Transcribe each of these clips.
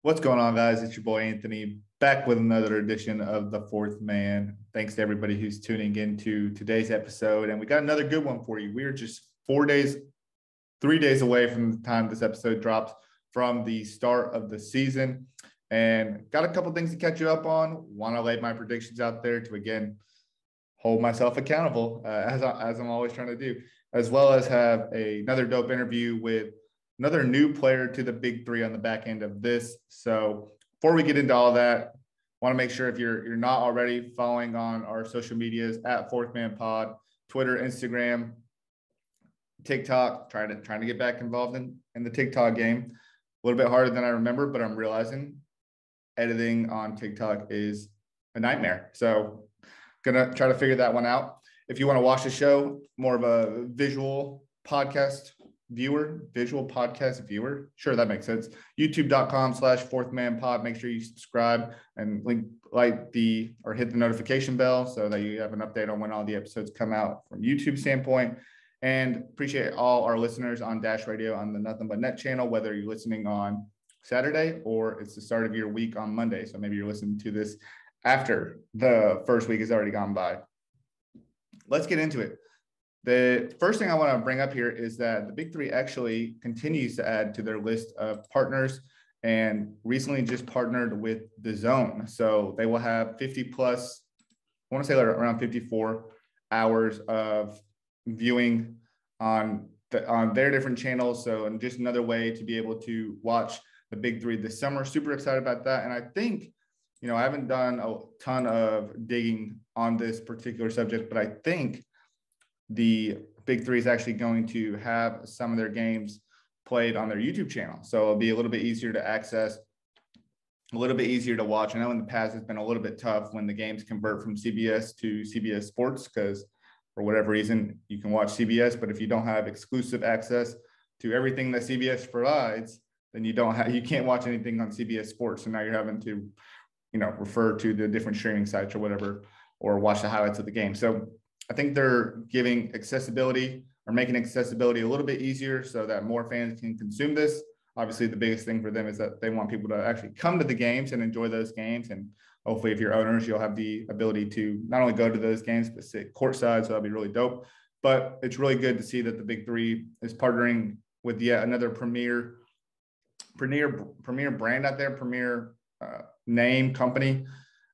What's going on, guys? It's your boy Anthony back with another edition of The Fourth Man. Thanks to everybody who's tuning into today's episode. And we got another good one for you. We are just 3 days away from the time this episode drops from the start of the season. And got a couple things to catch you up on. Want to lay my predictions out there to, again, hold myself accountable, as I'm always trying to do, as well as have another dope interview with another new player to the Big Three on the back end of this. So before we get into all that, want to make sure if you're not already following on our social medias at Fourth Man Pod, Twitter, Instagram, TikTok, trying to get back involved in the TikTok game. A little bit harder than I remember, but I'm realizing editing on TikTok is a nightmare. So gonna try to figure that one out. If you want to watch the show, more of a visual podcast viewer. Sure, that makes sense. YouTube.com/fourthmanpod. Make sure you subscribe and hit the notification bell so that you have an update on when all the episodes come out from YouTube standpoint. And appreciate all our listeners on Dash Radio on the Nothing But Net channel, whether you're listening on Saturday or it's the start of your week on Monday. So maybe you're listening to this after the first week has already gone by. Let's get into it. The first thing I want to bring up here is that the Big Three actually continues to add to their list of partners and recently just partnered with The Zone. So they will have 50 plus, I want to say around 54 hours of viewing on their different channels. So, and just another way to be able to watch the Big Three this summer. Super excited about that. And I think, I haven't done a ton of digging on this particular subject, but I think the Big Three is actually going to have some of their games played on their YouTube channel. So it'll be a little bit easier to access, a little bit easier to watch. I know in the past it's been a little bit tough when the games convert from CBS to CBS Sports because for whatever reason you can watch CBS, but if you don't have exclusive access to everything that CBS provides, then you can't watch anything on CBS Sports. So now you're having to, refer to the different streaming sites or whatever, or watch the highlights of the game. So I think they're giving accessibility or making accessibility a little bit easier so that more fans can consume this. Obviously, the biggest thing for them is that they want people to actually come to the games and enjoy those games. And hopefully, if you're owners, you'll have the ability to not only go to those games, but sit courtside. So that'll be really dope. But it's really good to see that the Big Three is partnering with yet another premier brand out there, premier name company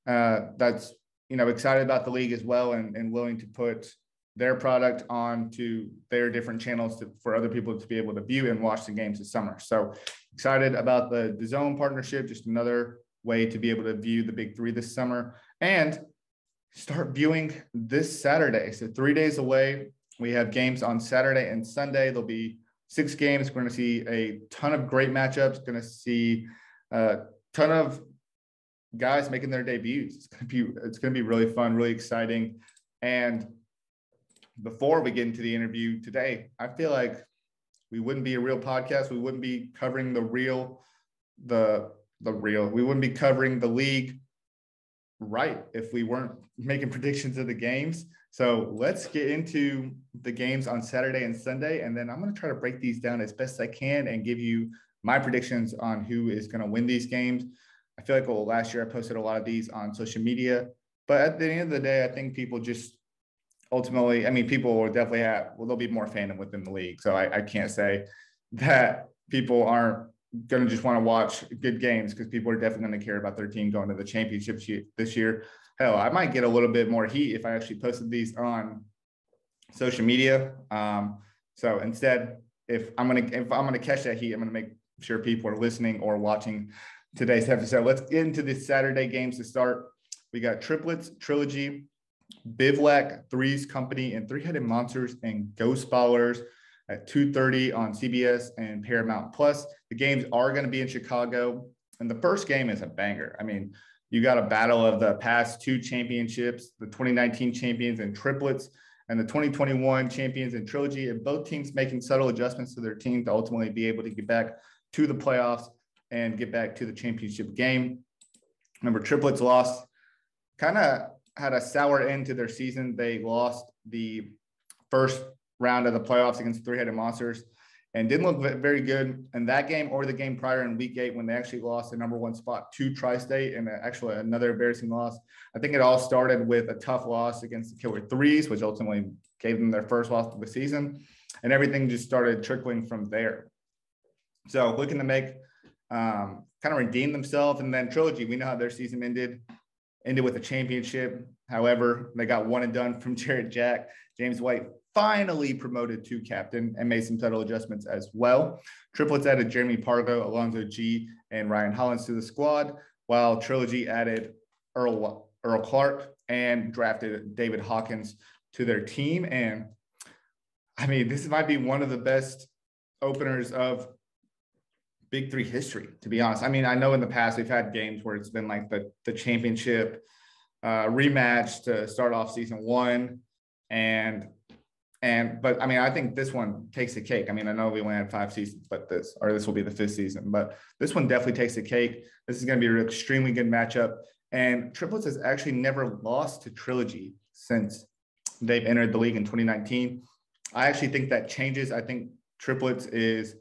that's excited about the league as well and willing to put their product onto their different channels for other people to be able to view and watch the games this summer. So excited about the Zone partnership, just another way to be able to view the Big Three this summer and start viewing this Saturday. So 3 days away, we have games on Saturday and Sunday. There'll be 6 games. We're going to see a ton of great matchups. Going to see a ton of guys making their debuts. It's going to be really fun, really exciting. And before we get into the interview today, I feel like we wouldn't be a real podcast. We wouldn't be covering we wouldn't be covering the league right if we weren't making predictions of the games. So let's get into the games on Saturday and Sunday. And then I'm going to try to break these down as best I can and give you my predictions on who is going to win these games. I feel like last year I posted a lot of these on social media, but at the end of the day, I think people just ultimately, people will definitely there'll be more fandom within the league. So I can't say that people aren't going to just want to watch good games because people are definitely going to care about their team going to the championship this year. Hell, I might get a little bit more heat if I actually posted these on social media. So instead, if I'm gonna catch that heat, I'm gonna make sure people are listening or watching today's episode. Let's get into the Saturday games to start. We got Triplets, Trilogy, Bivouac, Three's Company, and Three-Headed Monsters and Ghostbusters at 2:30 on CBS and Paramount Plus. The games are going to be in Chicago, and the first game is a banger. You got a battle of the past 2 championships, the 2019 champions and Triplets, and the 2021 champions and Trilogy, and both teams making subtle adjustments to their team to ultimately be able to get back to the playoffs and get back to the championship game. Remember, Triplets kind of had a sour end to their season. They lost the first round of the playoffs against Three-Headed Monsters and didn't look very good in that game or the game prior in week 8 when they actually lost the #1 spot to TriState and actually another embarrassing loss. I think it all started with a tough loss against the Killer Threes, which ultimately gave them their first loss of the season, and everything just started trickling from there. So looking to make kind of redeem themselves. And then Trilogy, we know how their season ended with a championship. However, they got one and done from Jared Jack. James White finally promoted to captain and made some subtle adjustments as well. Triplets added Jeremy Pargo, Alonzo G, and Ryan Hollins to the squad, while Trilogy added Earl Clark and drafted David Hawkins to their team. And I mean, this might be one of the best openers of BIG3 history, to be honest. I mean, I know in the past we've had games where it's been like the championship rematch to start off season 1, but I mean, I think this one takes the cake. I mean, I know we only had 5 seasons, but this will be the 5th season, but this one definitely takes the cake. This is going to be an extremely good matchup, and Triplets has actually never lost to Trilogy since they've entered the league in 2019. I actually think that changes. I think Triplets is.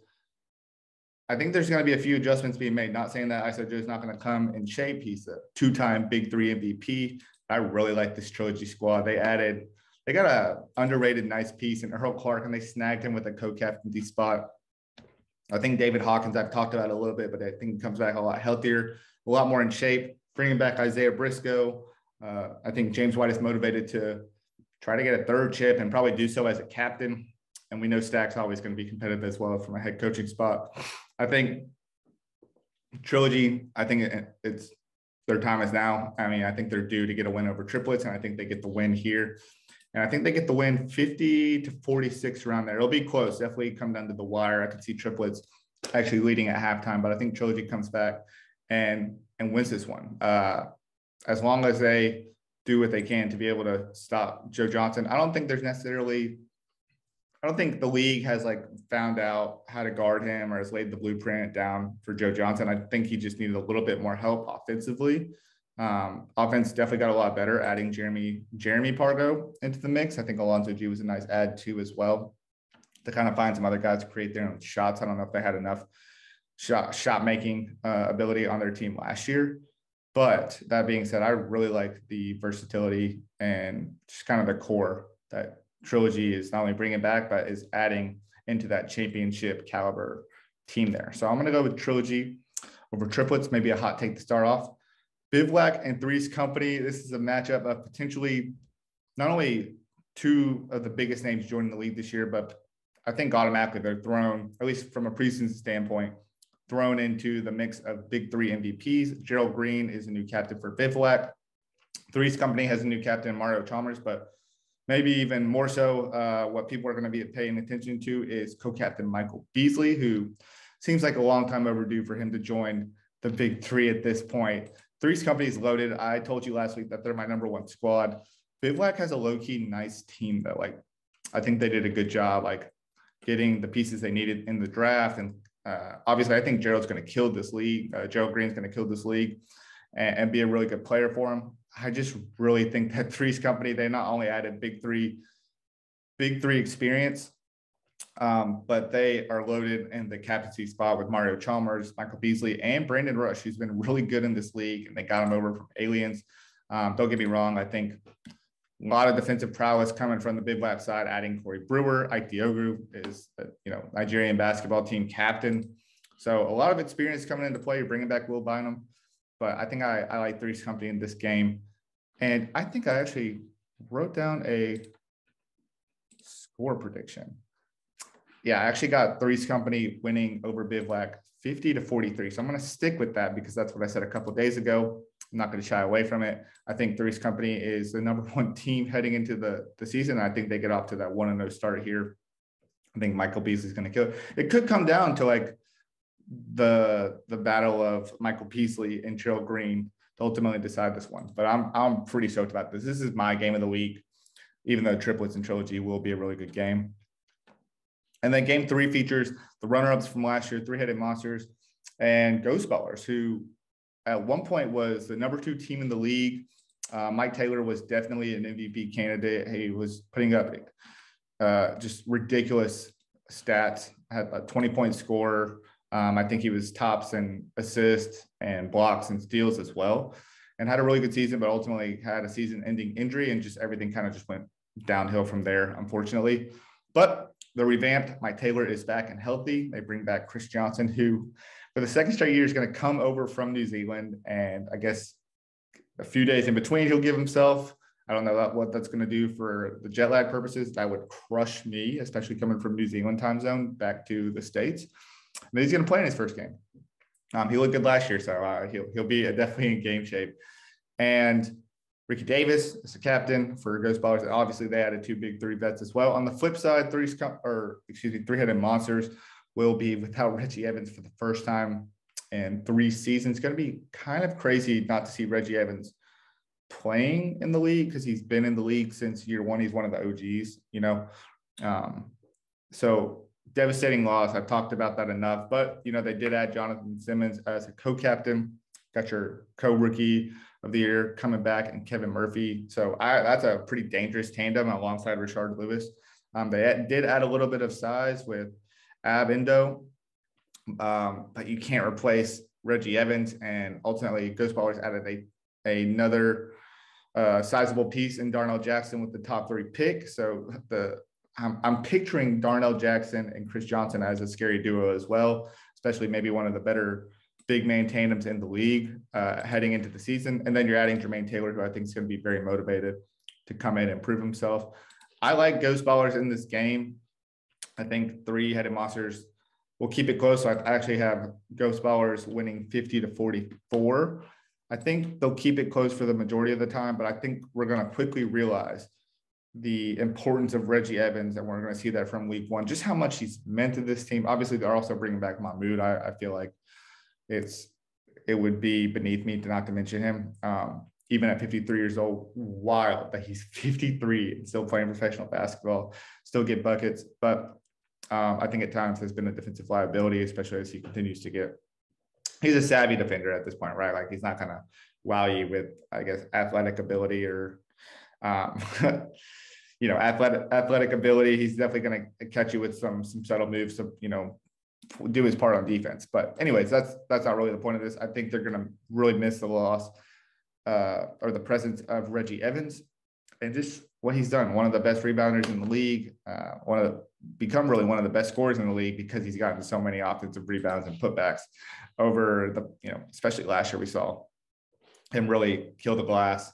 I think there's going to be a few adjustments being made. Not saying that ISO Joe's not going to come in shape. He's a 2-time BIG3 MVP. I really like this Trilogy squad. They got a underrated nice piece in Earl Clark, and they snagged him with a co-captaincy spot. I think David Hawkins, I've talked about it a little bit, but I think he comes back a lot healthier, a lot more in shape. Bringing back Isaiah Briscoe. I think James White is motivated to try to get a 3rd chip and probably do so as a captain. And we know Stack's always going to be competitive as well from a head coaching spot. I think Trilogy, I think it's their time is now. I mean, I think they're due to get a win over Triplets, and I think they get the win here. And I think they get the win 50-46 around there. It'll be close. Definitely come down to the wire. I could see Triplets actually leading at halftime, but I think Trilogy comes back and wins this one. As long as they do what they can to be able to stop Joe Johnson. I don't think the league has found out how to guard him or has laid the blueprint down for Joe Johnson. I think he just needed a little bit more help offensively. Offense definitely got a lot better, adding Jeremy Pargo into the mix. I think Alonzo G was a nice add too as well to kind of find some other guys to create their own shots. I don't know if they had enough shot making ability on their team last year. But that being said, I really like the versatility and just kind of the core that Trilogy is not only bringing back, but is adding into that championship caliber team there. So I'm going to go with Trilogy over Triplets, maybe a hot take to start off. Bivouac and Three's Company. This is a matchup of potentially not only 2 of the biggest names joining the league this year, but I think automatically they're thrown, at least from a preseason standpoint, thrown into the mix of BIG3 MVPs. Gerald Green is a new captain for Bivouac. Three's Company has a new captain, Mario Chalmers, but maybe even more so, what people are going to be paying attention to is co-captain Michael Beasley, who seems like a long time overdue for him to join the BIG3 at this point. Three's Company is loaded. I told you last week that they're my #1 squad. Bivouac has a low-key nice team that, I think they did a good job, getting the pieces they needed in the draft. And obviously, I think Gerald's going to kill this league. Gerald Green's going to kill this league and be a really good player for him. I just really think that Three's Company, they not only added BIG3 experience, but they are loaded in the captaincy spot with Mario Chalmers, Michael Beasley, and Brandon Rush, who's been really good in this league, and they got him over from Aliens. Don't get me wrong. I think a lot of defensive prowess coming from the Bivouac side, adding Corey Brewer. Ike Diogu is, Nigerian basketball team captain. So a lot of experience coming into play. You're bringing back Will Bynum. But I think I like Three's Company in this game. And I think I actually wrote down a score prediction. Yeah, I actually got Three's Company winning over Bivouac 50-43. So I'm going to stick with that because that's what I said a couple of days ago. I'm not going to shy away from it. I think Three's Company is the #1 team heading into the season. I think they get off to that 1-0 start here. I think Michael Beasley is going to kill it. It could come down to the battle of Michael Beasley and Gerald Green to ultimately decide this one. But I'm pretty stoked about this. This is my game of the week, even though Triplets and Trilogy will be a really good game. And then game 3 features the runner-ups from last year, Three-Headed Monsters and Ghostbusters, who at one point was the #2 team in the league. Mike Taylor was definitely an MVP candidate. He was putting up just ridiculous stats, had a 20-point score. I think he was tops in assists and blocks and steals as well, and had a really good season, but ultimately had a season-ending injury, and just everything kind of just went downhill from there, unfortunately. But the revamped Mike Taylor is back and healthy. They bring back Chris Johnson, who for the second straight year is going to come over from New Zealand, and I guess a few days in between he'll give himself. I don't know what that's going to do for the jet lag purposes. That would crush me, especially coming from New Zealand time zone back to the States. And he's going to play in his first game. He looked good last year, so he'll be definitely in game shape. And Ricky Davis is the captain for Ghostbusters. And obviously, they added 2 BIG3 vets as well. On the flip side, three-headed monsters will be without Reggie Evans for the first time in 3 seasons. It's going to be kind of crazy not to see Reggie Evans playing in the league, because he's been in the league since year 1. He's one of the OGs, you know. So devastating loss. I've talked about that enough, but you know, they did add Jonathan Simmons as a co-captain. Got your co-rookie of the year coming back, and Kevin Murphy. So that's a pretty dangerous tandem alongside Rashard Lewis. They did add a little bit of size with Indo, but you can't replace Reggie Evans. And ultimately, Ghostbusters added another sizable piece in Darnell Jackson with the top 3 pick. So I'm picturing Darnell Jackson and Chris Johnson as a scary duo as well, especially maybe one of the better big man tandems in the league heading into the season. And then you're adding Jermaine Taylor, who I think is going to be very motivated to come in and prove himself. I like Ghostbusters in this game. I think three-headed monsters will keep it close. So I actually have Ghostbusters winning 50-44. I think they'll keep it close for the majority of the time, but I think we're going to quickly realize the importance of Reggie Evans, and we're going to see that from week 1, just how much he's meant to this team. Obviously, they're also bringing back Mahmoud. I feel like it would be beneath me to not to mention him. Even at 53 years old, wild that he's 53 and still playing professional basketball, still get buckets. But I think at times has been a defensive liability, especially as he continues to get. He's a savvy defender at this point, right? Like, he's not going to wow you with, I guess, athletic ability or, athletic ability. He's definitely going to catch you with some subtle moves to, do his part on defense. But anyways, that's not really the point of this. I think they're going to really miss the loss or the presence of Reggie Evans and just what he's done. One of the best rebounders in the league, become really one of the best scorers in the league, because he's gotten so many offensive rebounds and putbacks over the, especially last year we saw him really kill the glass,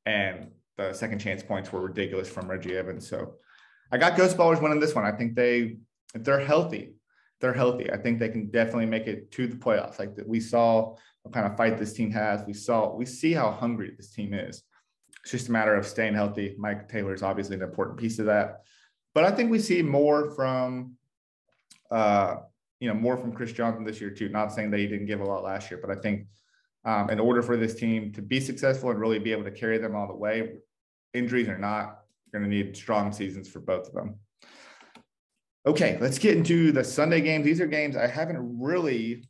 and the second chance points were ridiculous from Reggie Evans. So I got Ghostbusters winning this one. I think if they're healthy, I think they can definitely make it to the playoffs. Like, we saw what kind of fight this team has. We see how hungry this team is. It's just a matter of staying healthy. Mike Taylor is obviously an important piece of that. But I think we see more from, more from Chris Johnson this year too. Not saying that he didn't give a lot last year, but I think in order for this team to be successful and really be able to carry them all the way, injuries or not, you're going to need strong seasons for both of them. Okay, let's get into the Sunday games. These are games I haven't really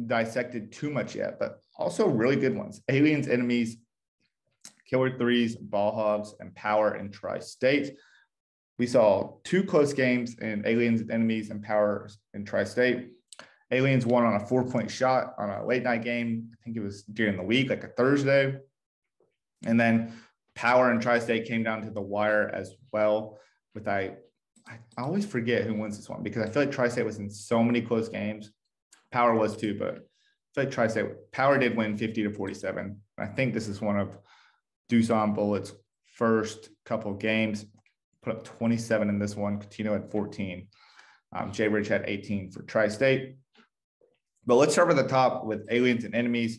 dissected too much yet, but also really good ones. Aliens, Enemies, Killer Threes, Ball Hogs, and Power and TriState. We saw 2 close games in Aliens, Enemies, and Power and TriState. Aliens won on a 4-point shot on a late night game. I think it was during the week, like a Thursday. And then Power and TriState came down to the wire as well. With I always forget who wins this one, because I feel like TriState was in so many close games. Power was too, but I feel like TriState, Power did win 50-47. I think this is one of Doosan Bullett's first couple of games. Put up 27 in this one. Coutinho had 14. Jay Rich had 18 for TriState. But let's start with the top with Aliens and Enemies.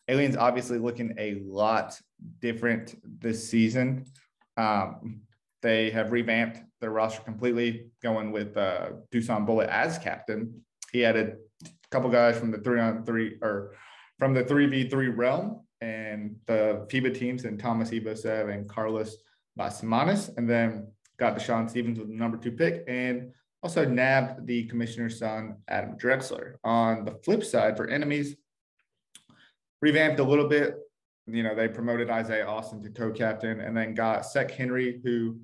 Aliens obviously looking a lot different this season. They have revamped their roster completely, going with Doosan Bullett as captain. He added a couple guys from the 3-on-3 or from the 3v3 realm, and the FIBA teams, and Thomas Ibosev and Carlos Basmanis, and then got Deshaun Stevens with the number 2 pick, and also nabbed the commissioner's son, Adam Drexler. On the flip side, for Enemies, revamped a little bit. They promoted Isaiah Austin to co-captain, and then got Sek Henry, who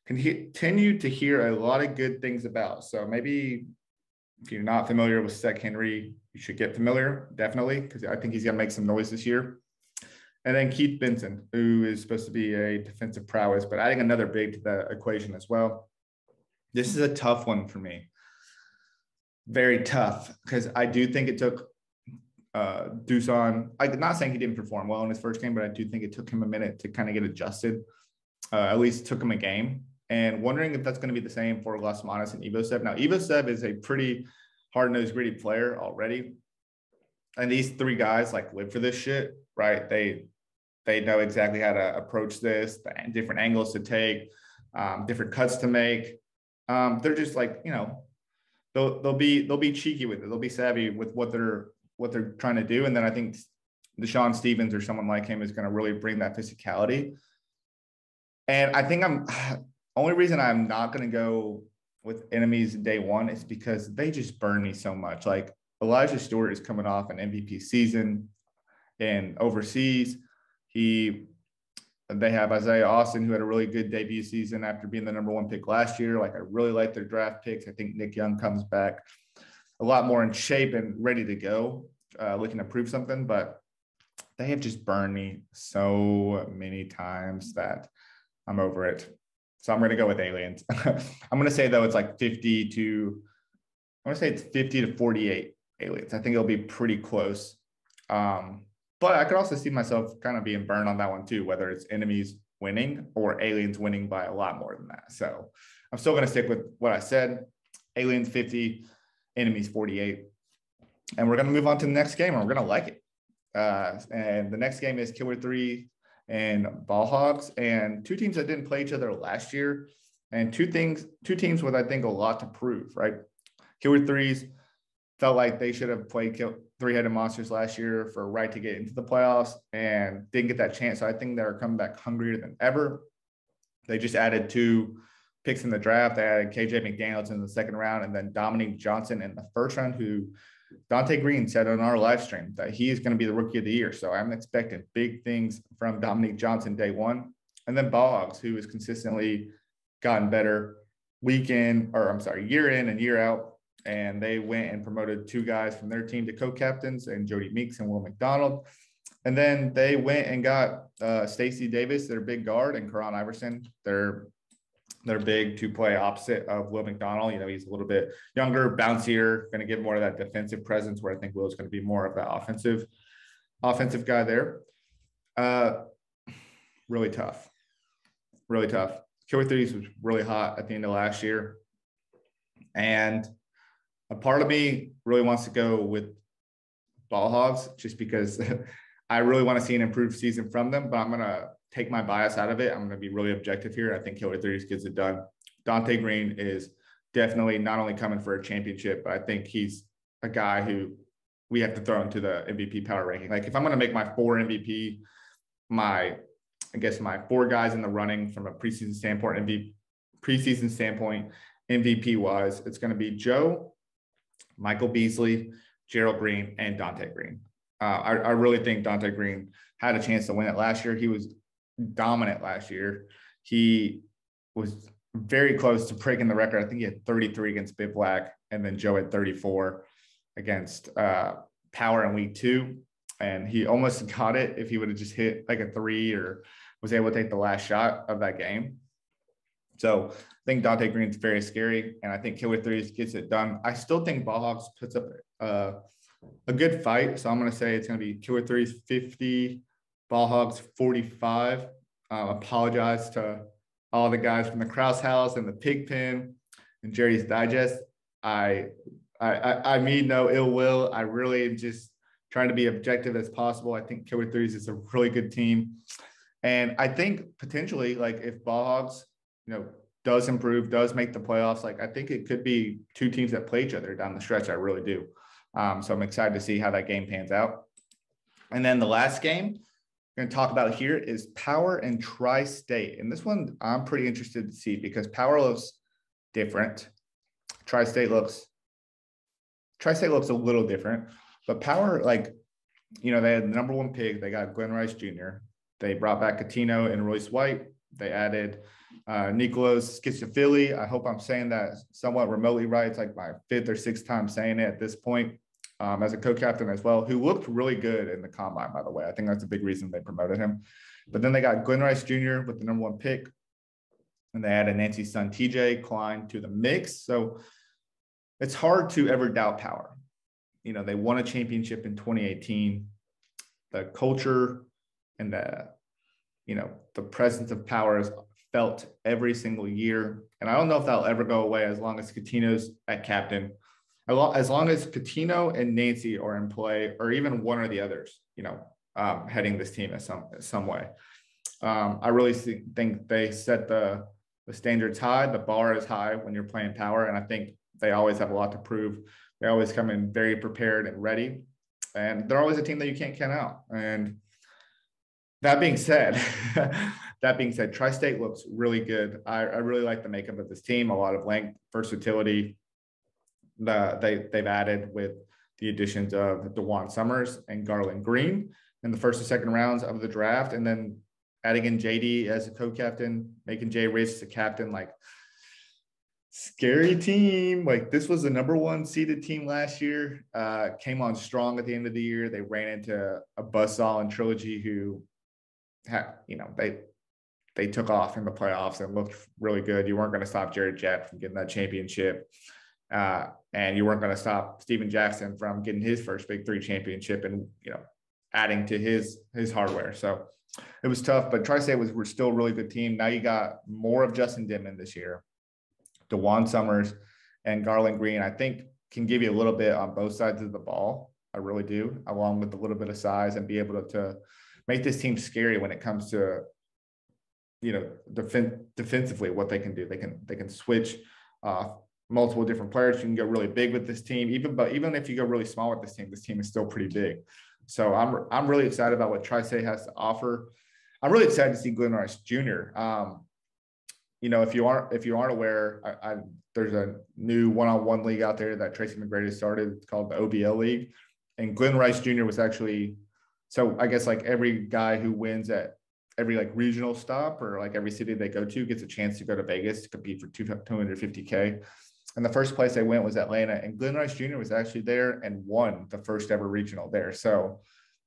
continue to hear a lot of good things about. So maybe if you're not familiar with Seth Henry, you should get familiar, definitely, because I think he's going to make some noise this year. And then Keith Benson, who is supposed to be a defensive prowess, but adding another big to the equation as well. This is a tough one for me. Very tough, because I do think it took Dusan. I'm not saying he didn't perform well in his first game, but I do think it took him a minute to kind of get adjusted. At least took him a game. And wondering if that's going to be the same for Lasmanis and Evosev. Now, Evosev is a pretty hard-nosed, gritty player already. And these three guys like live for this shit, right? They know exactly how to approach this, the different angles to take, different cuts to make. They're just like, they'll be cheeky with it. They'll be savvy with what they're trying to do. And then I think Deshaun Stevens or someone like him is going to really bring that physicality. And I think only reason I'm not going to go with enemies day one is because they just burn me so much. Like Elijah Stewart is coming off an MVP season and overseas. They have Isaiah Austin, who had a really good debut season after being the number one pick last year. Like I really like their draft picks. I think Nick Young comes back a lot more in shape and ready to go, looking to prove something, but they have just burned me so many times that I'm over it. So I'm going to go with Aliens. I'm going to say, though, it's like 50 to 48 Aliens. I think it'll be pretty close. But I could also see myself kind of being burned on that one, too, whether it's enemies winning or Aliens winning by a lot more than that. So I'm still going to stick with what I said. Aliens 50, enemies 48. And we're going to move on to the next game, and we're going to like it. And the next game is Killer 3 and Ball Hogs, and two teams that didn't play each other last year, and two teams with, I think, a lot to prove, right? Killer Threes felt like they should have played Three-Headed Monsters last year for a right to get into the playoffs and didn't get that chance. So I think they're coming back hungrier than ever. They just added 2 picks in the draft. They added KJ McDaniels in the second round and then Dominique Johnson in the first round, who Dante Green said on our live stream that he is going to be the rookie of the year. So I'm expecting big things from Dominique Johnson day one. And then Boggs, who has consistently gotten better year in and year out. And they went and promoted 2 guys from their team to co-captains, and Jody Meeks and Will McDonald. And then they went and got Stacey Davis, their big guard, and Karan Iverson, their big to play opposite of Will McDonald. He's a little bit younger, bouncier, going to get more of that defensive presence, where I think Will is going to be more of that offensive guy there. Really tough. Killer Threes was really hot at the end of last year. And a part of me really wants to go with Ball Hogs just because I really want to see an improved season from them, but I'm going to take my bias out of it. I'm going to be really objective here. I think Killer Threes gets it done. Dante Green is definitely not only coming for a championship, but I think he's a guy who we have to throw into the MVP power ranking. Like if I'm going to make my 4 MVP, my 4 guys in the running from a preseason standpoint, MVP wise, it's going to be Joe, Michael Beasley, Gerald Green, and Dante Green. I really think Dante Green had a chance to win it last year. He was dominant last year. He was very close to breaking the record. I think he had 33 against Bivouac, and then Joe had 34 against Power in week 2. And he almost got it if he would have just hit like a 3 or was able to take the last shot of that game. So I think Dante Green's very scary, and I think Killer Threes gets it done. I still think Ball Hogs puts up a good fight. So I'm going to say it's going to be Killer Threes 50, Ball Hogs 45. Apologize to all the guys from the Krause House and the Pig Pen and Jerry's Digest. I mean no ill will. I really am just trying to be objective as possible. I think Killer Threes is a really good team. And I think potentially, like if Ball Hogs, does improve, does make the playoffs, like I think it could be 2 teams that play each other down the stretch. I really do. So I'm excited to see how that game pans out. And then the last game we're going to talk about here is Power and TriState. And this one I'm pretty interested to see because Power looks different. TriState looks a little different. But Power, they had the number 1 pick. They got Glenn Rice Jr. They brought back Catino and Royce White. They added Nicolas Schizophilia. I hope I'm saying that somewhat remotely right. It's like my 5th or 6th time saying it at this point, as a co-captain as well, who looked really good in the combine, by the way. I think that's a big reason they promoted him. But then they got Glenn Rice Jr. with the #1 pick, and they added Nancy's son, TJ Klein, to the mix. So it's hard to ever doubt Power. You know, they won a championship in 2018. The culture and the presence of Power is felt every single year. And I don't know if that'll ever go away as long as Coutinho's at captain. As long as Coutinho and Nancy are in play, or even one or the others, heading this team in some way. I really think they set the standards high. The bar is high when you're playing Power, and I think they always have a lot to prove. They always come in very prepared and ready, and they're always a team that you can't count out. And that being said, TriState looks really good. I really like the makeup of this team. A lot of length, versatility. They've added with the additions of DeJuan Summers and Garlon Green in the first and second rounds of the draft, and then adding in JD as a co-captain, making Jay Rich a captain. Like, scary team. Like, this was the #1 seeded team last year. Came on strong at the end of the year. They ran into a buzzsaw in Trilogy, who they took off in the playoffs and looked really good. You weren't going to stop Jared Jett from getting that championship. And you weren't going to stop Steven Jackson from getting his first Big 3 championship and, adding to his hardware. So it was tough, but TriState were still a really good team. Now you got more of Justin Denman this year. DeJuan Summers and Garlon Green, I think, can give you a little bit on both sides of the ball. I really do, along with a little bit of size, and be able to make this team scary when it comes to, defensively, what they can do. They can switch multiple different players. You can go really big with this team. Even if you go really small with this team is still pretty big. So I'm really excited about what TriState has to offer. I'm really excited to see Glenn Rice Jr. If you aren't aware, there's a new one-on-one league out there that Tracy McGrady started. It's called the OBL League, and Glenn Rice Jr. was actually, so I guess like every guy who wins at every like regional stop, or like every city they go to, gets a chance to go to Vegas to compete for $250K. And the first place they went was Atlanta, and Glenn Rice Jr. was actually there and won the first ever regional there. So,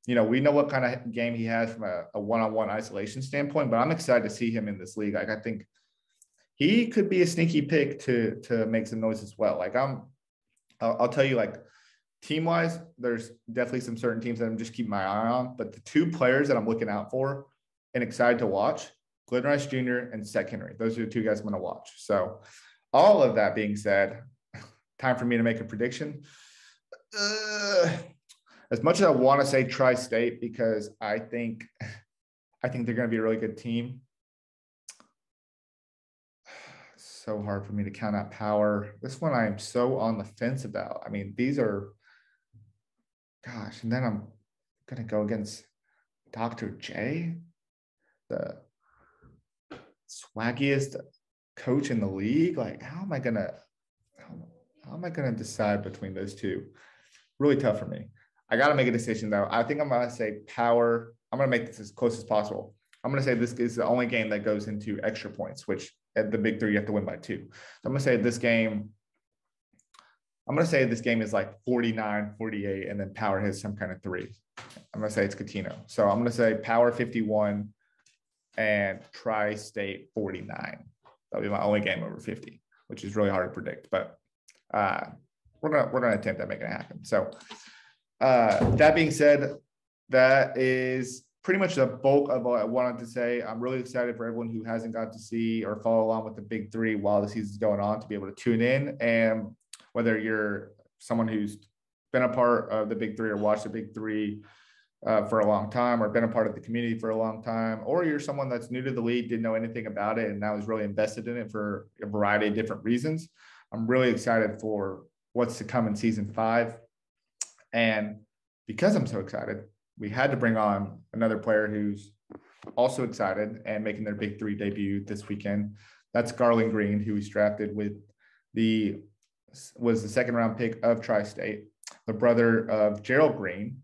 we know what kind of game he has from a one-on-one isolation standpoint, but I'm excited to see him in this league. Like, I think he could be a sneaky pick to make some noise as well. Like, I'll tell you, like, team-wise, there's definitely some certain teams that I'm just keeping my eye on, but the 2 players that I'm looking out for and excited to watch, Glenn Rice Jr. and Seth Henry. Those are the 2 guys I'm going to watch. So, all of that being said, time for me to make a prediction. As much as I want to say TriState, because I think they're going to be a really good team. So hard for me to count out Power. This one I am so on the fence about. I mean, these are, gosh, and then I'm going to go against Dr. J, the swaggiest coach in the league. Like, how am I gonna decide between those 2? Really tough for me. I gotta make a decision though. I think I'm gonna say Power. I'm gonna make this as close as possible. I'm gonna say this is the only game that goes into extra points, which at the Big 3 you have to win by 2. So I'm gonna say this game is like 49-48, and then Power hits some kind of 3. I'm gonna say it's Coutinho. So I'm gonna say Power 51 and TriState 49. That'll be my only game over 50, which is really hard to predict, but we're gonna attempt at making it happen. So that being said, that is pretty much the bulk of what I wanted to say. I'm really excited for everyone who hasn't got to see or follow along with the Big 3 while the season's going on to be able to tune in. And whether you're someone who's been a part of the Big 3 or watched the Big 3 for a long time, or been a part of the community for a long time, or you're someone that's new to the league, didn't know anything about it, and now is really invested in it for a variety of different reasons, I'm really excited for what's to come in season 5. And because I'm so excited, we had to bring on another player who's also excited and making their Big 3 debut this weekend. That's Garlon Green, who was drafted was the 2nd round pick of TriState, the brother of Gerald Green,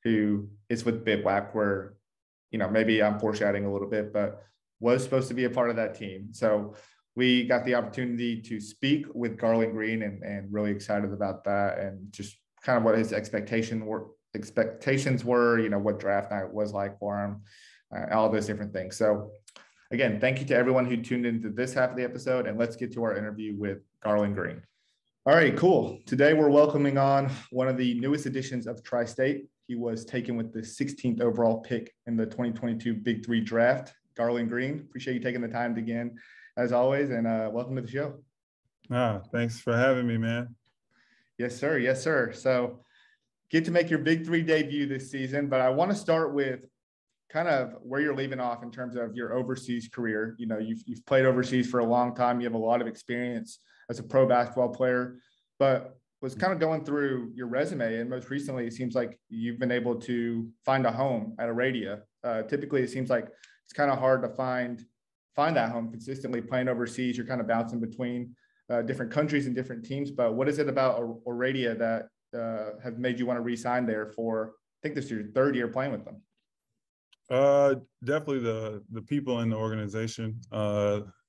who is with Bivouac, where, maybe I'm foreshadowing a little bit, but was supposed to be a part of that team. So we got the opportunity to speak with Garlon Green and really excited about that and just kind of what his expectations were, you know, what draft night was like for him, all those different things. So again, thank you to everyone who tuned into this half of the episode, and let's get to our interview with Garlon Green. All right, cool. Today we're welcoming on one of the newest additions of TriState. He was taken with the 16th overall pick in the 2022 Big 3 draft. Garlon Green, appreciate you taking the time to again, as always, and welcome to the show. Thanks for having me, man. Yes, sir. Yes, sir. So get to make your Big 3 debut this season, but I want to start with kind of where you're leaving off in terms of your overseas career. You know, you've played overseas for a long time. You have a lot of experience as a pro basketball player, but was kind of going through your resume, and most recently, it seems like you've been able to find a home at Aradia. Typically, it seems like it's kind of hard to find that home consistently playing overseas. You're kind of bouncing between different countries and different teams. But what is it about Aradia that have made you want to re-sign there for, I think this is your 3rd year playing with them? Definitely the people in the organization.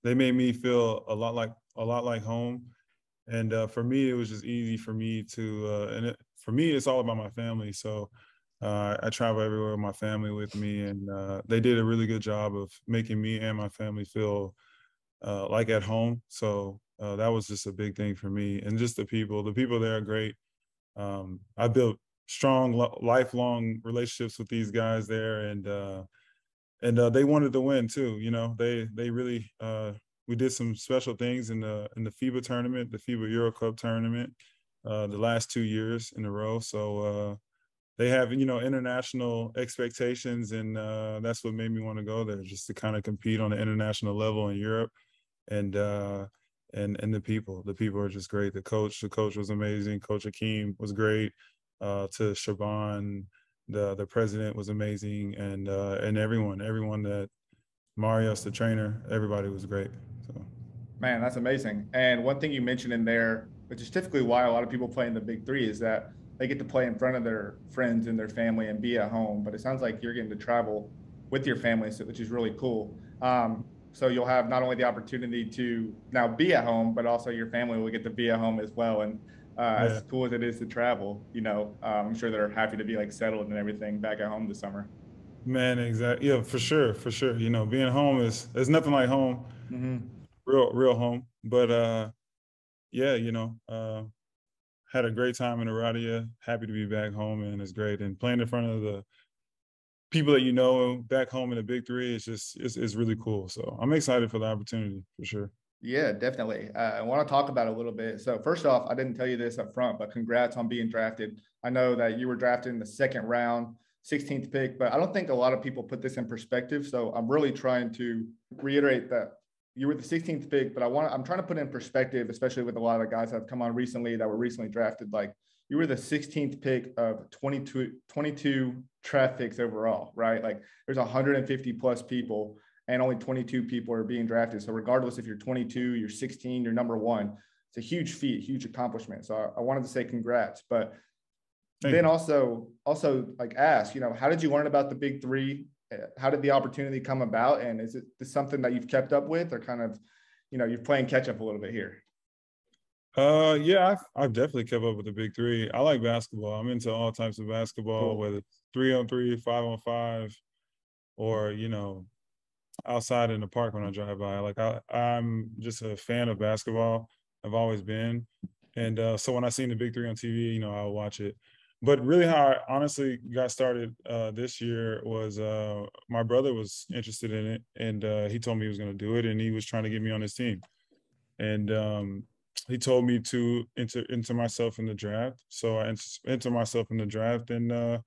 They made me feel a lot like home. And for me, it was just easy for me to, for me, it's all about my family. So I travel everywhere with my family with me, and they did a really good job of making me and my family feel like at home. So that was just a big thing for me. And just the people there are great. I built strong, lifelong relationships with these guys there, and they wanted to win too. You know, they really we did some special things in the FIBA tournament, the FIBA Euro Cup tournament, the last 2 years in a row. So they have, you know, international expectations, and that's what made me want to go there, just to kind of compete on the international level in Europe. And the people are just great. The coach was amazing. Coach Hakeem was great. To Shaban, the president was amazing, and everyone that Marius, the trainer, everybody was great. So, man, that's amazing. And one thing you mentioned in there, which is typically why a lot of people play in the Big 3, is that they get to play in front of their friends and their family and be at home. But it sounds like you're getting to travel with your family, which is really cool. So you'll have not only the opportunity to now be at home, but also your family will get to be at home as well. And as cool as it is to travel, you know, I'm sure they're happy to be like settled and everything back at home this summer. Man, exactly. Yeah, for sure. You know, being home there's nothing like home, real home. But yeah, you know, had a great time in Aradia. Happy to be back home, and it's great. And playing in front of the people that you know back home in the Big 3, it's really cool. So I'm excited for the opportunity for sure. Yeah, definitely. I want to talk about it a little bit. So first off, I didn't tell you this up front, but congrats on being drafted. I know that you were drafted in the 2nd round, 16th pick, but I don't think a lot of people put this in perspective. So I'm really trying to reiterate that you were the 16th pick, but I'm trying to put in perspective, especially with a lot of guys that have come on recently that were recently drafted. Like, you were the 16th pick of 22 draft picks overall, right? Like, there's 150 plus people, and only 22 people are being drafted. So regardless if you're 22, you're 16, you're number 1, it's a huge feat, huge accomplishment. So I wanted to say congrats, but then also like ask, you know, how did you learn about the Big 3? How did the opportunity come about? And is it something that you've kept up with, or kind of, you know, you're playing catch up a little bit here? Yeah, I've definitely kept up with the Big 3. I like basketball. I'm into all types of basketball, cool. Whether it's 3-on-3, 5-on-5, or, you know, outside in the park when I drive by. Like, I'm just a fan of basketball. I've always been. And so when I seen the Big 3 on TV, you know, I'll watch it. But really how I honestly got started this year was my brother was interested in it, and he told me he was going to do it, and he was trying to get me on his team. And he told me to enter myself in the draft. So I entered myself in the draft, and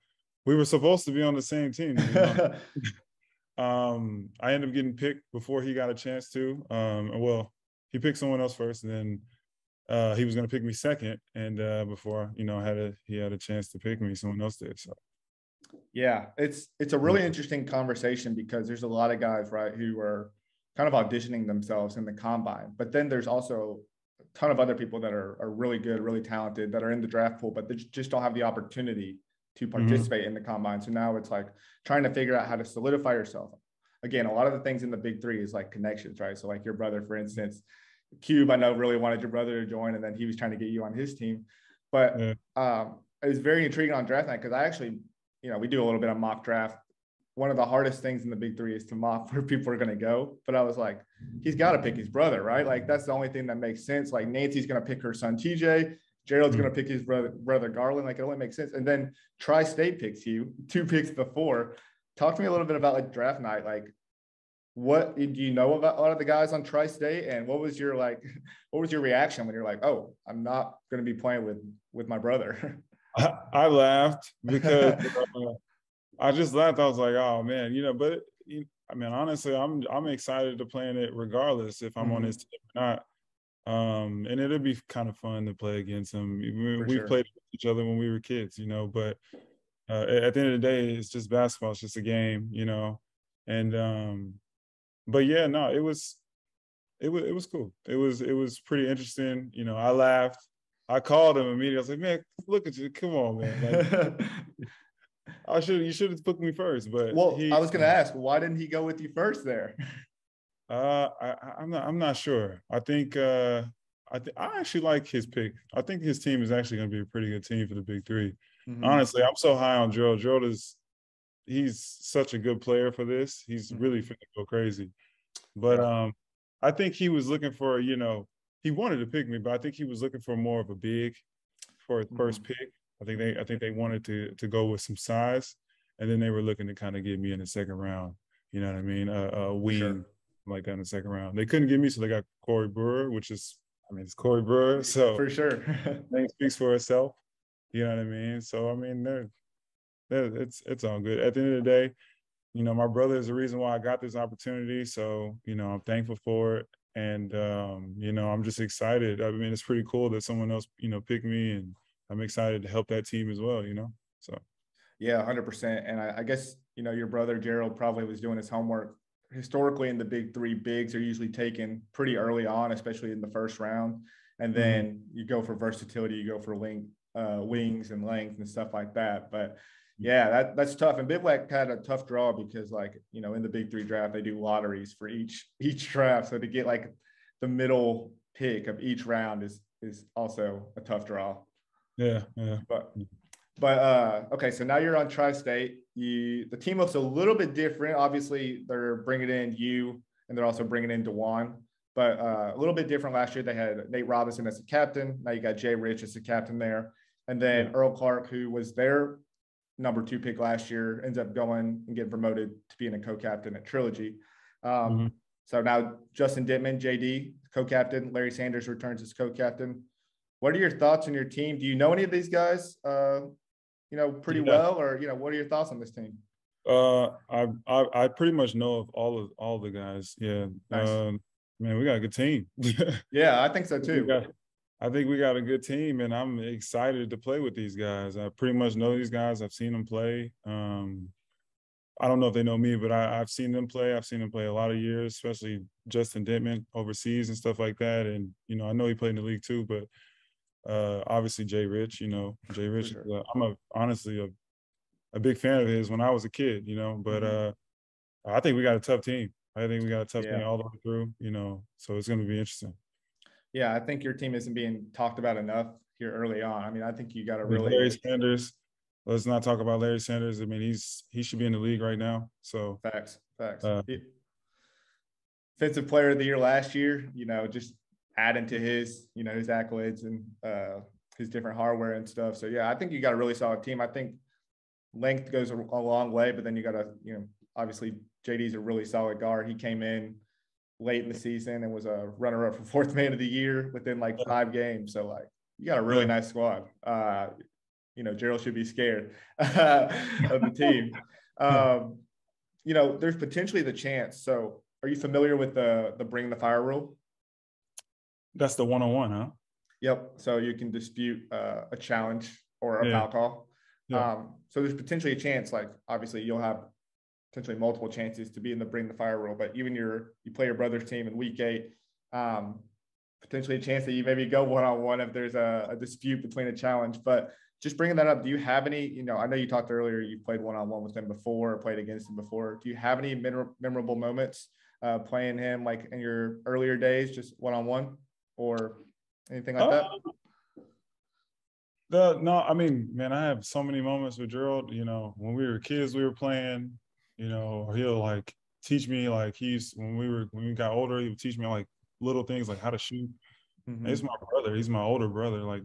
we were supposed to be on the same team. You know? I ended up getting picked before he got a chance to. Well, he picked someone else first, and then he was going to pick me second, and before, you know, he had a chance to pick me, someone else did. So yeah, it's a really interesting conversation, because there's a lot of guys, right, who are kind of auditioning themselves in the combine, but then there's also a ton of other people that are really good, really talented, that are in the draft pool, but they just don't have the opportunity to participate in the combine. So now it's like trying to figure out how to solidify yourself. again, a lot of the things in the big three is like connections, right? So like your brother, for instance, Cube, I know really wanted your brother to join, and then he was trying to get you on his team. But it was very intriguing on draft night because I actually, we do a little bit of mock draft. One of the hardest things in the big three is to mock where people are going to go. But I was like, he's got to pick his brother, right? Like that's the only thing that makes sense. Like Nancy's going to pick her son TJ. Gerald's going to pick his brother Garlon. Like it only makes sense. And then TriState picks you 2 picks before. Talk to me a little bit about like draft night. Like what do you know about a lot of the guys on TriState, and what was your reaction when you're like, oh, I'm not going to be playing with my brother? I laughed because I just laughed. I was like, oh man, but I mean, honestly, I'm excited to play in it regardless if I'm on his team or not. And it'll be kind of fun to play against him. We played with each other when we were kids, but at the end of the day, it's just basketball. It's just a game, and but yeah, no, it was cool. It was pretty interesting. I laughed. I called him immediately. I was like, man, look at you. Come on, man. Like, you should have booked me first. But I was gonna ask, why didn't he go with you first there? I'm not sure. I think I actually like his pick. I think his team is actually gonna be a pretty good team for the big three. Honestly, I'm so high on Gerald. Gerald he's such a good player for this. He's really finna go crazy. But I think he was looking for, he wanted to pick me, but I think he was looking for more of a big for his first pick. I think they wanted to go with some size, and then they were looking to kind of get me in the second round. You know what I mean? A wing like that in the second round. They couldn't get me, so they got Corey Brewer, it's Corey Brewer. So for sure, name speaks for itself. You know what I mean? So I mean, it's all good. At the end of the day, my brother is the reason why I got this opportunity. So, I'm thankful for it. And, I'm just excited. I mean, it's pretty cool that someone else, picked me, and I'm excited to help that team as well, so. Yeah, 100%. And I guess, your brother Gerald probably was doing his homework. Historically in the big three, bigs are usually taken pretty early on, especially in the first round. And then you go for versatility, you go for wings and length and stuff like that. But yeah, that's tough. And Bivouac had a tough draw because, in the big three draft, they do lotteries for each draft. So to get like the middle pick of each round is also a tough draw. Yeah. But okay, so now you're on TriState. The team looks a little bit different. Obviously, they're bringing in you, and they're also bringing in DeJuan. But a little bit different. Last year, they had Nate Robinson as the captain. Now you got Jay Rich as the captain there. And then Earl Clark, who was their number 2 pick last year, ends up going and getting promoted to being a co-captain at Trilogy. So now Justin Dittman, JD, co-captain. Larry Sanders returns as co-captain. What are your thoughts on your team? Do you know any of these guys, pretty well, or, what are your thoughts on this team? I pretty much know of all the guys. Yeah. Nice. Man, we got a good team. Yeah, I think so too. I think we got a good team, and I'm excited to play with these guys. I pretty much know these guys. I've seen them play. I don't know if they know me, but I've seen them play. I've seen them play a lot of years, especially Justin Dittman overseas and stuff like that. And, I know he played in the league too, but obviously Jay Rich, Jay Rich, sure. I'm honestly a big fan of his when I was a kid, but I think we got a tough team. I think we got a tough team all the way through, so it's going to be interesting. Yeah, I think your team isn't being talked about enough here early on. I mean, I think you got to really. Larry Sanders. Let's not talk about Larry Sanders. I mean, he should be in the league right now. So facts. Defensive Player of the Year last year. Just adding to his accolades and his different hardware and stuff. So yeah, I think you got a really solid team. I think length goes a long way, but then you got to obviously JD's a really solid guard. He came in late in the season and was a runner-up for 4th man of the year within 5 games. So you got a really nice squad. Gerald should be scared of the team. There's potentially the chance. So are you familiar with the bring the fire rule? That's the 1-on-1, huh? Yep. So you can dispute a challenge or a foul call. Yeah. So there's potentially a chance, obviously you'll have potentially multiple chances to be in the bring the fire rule, but even you play your brother's team in week 8, potentially a chance that you maybe go 1-on-1 if there's a dispute between a challenge. But just bringing that up, do you have any, I know you talked earlier, you played one-on-one with him before, or played against him before. Do you have any memorable moments playing him like in your earlier days, just one-on-one or anything like that? No, I mean, man, I have so many moments with Gerald. When we were kids, we were playing. He'll like teach me like when we got older, he would teach me like little things like how to shoot. Mm-hmm. He's my brother. He's my older brother. Like